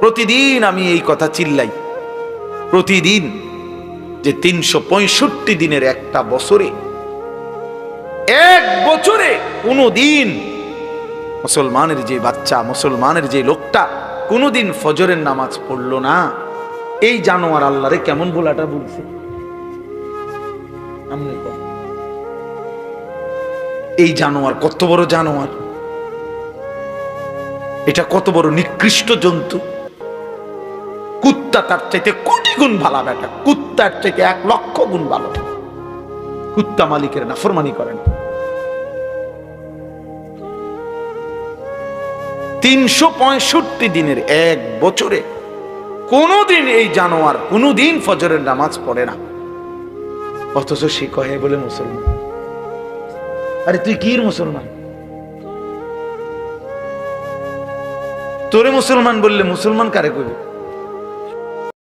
প্রতিদিন আমি এই কথা চিল্লাই, প্রতিদিন, যে 365 দিনের একটা বছরে, এক বছরে কোনদিন মুসলমানের যে বাচ্চা, মুসলমানের যে লোকটা কোনদিন ফজরের নামাজ পড়লো না, এই জানোয়ার আল্লাহরে কেমন বলাটা বলছে? এই জানোয়ার কত বড় জানোয়ার, এটা কত বড় নিকৃষ্ট জন্তু। কুত্তা তার চাইতে কোটি গুণ ভালো বেটা, কুত্তার চাইতে 1,00,000 গুণ ভালো। কুত্তা মালিকের নাফরমানি করেন। 365 দিনের এক বছরে কোনদিন এই জানোয়ার কোনদিন ফজরের নামাজ পড়ে না, অথচ সে কহে বলে মুসলমান। আরে তুই কি মুসলমান? তোরে মুসলমান বললে মুসলমান কারে কইবে?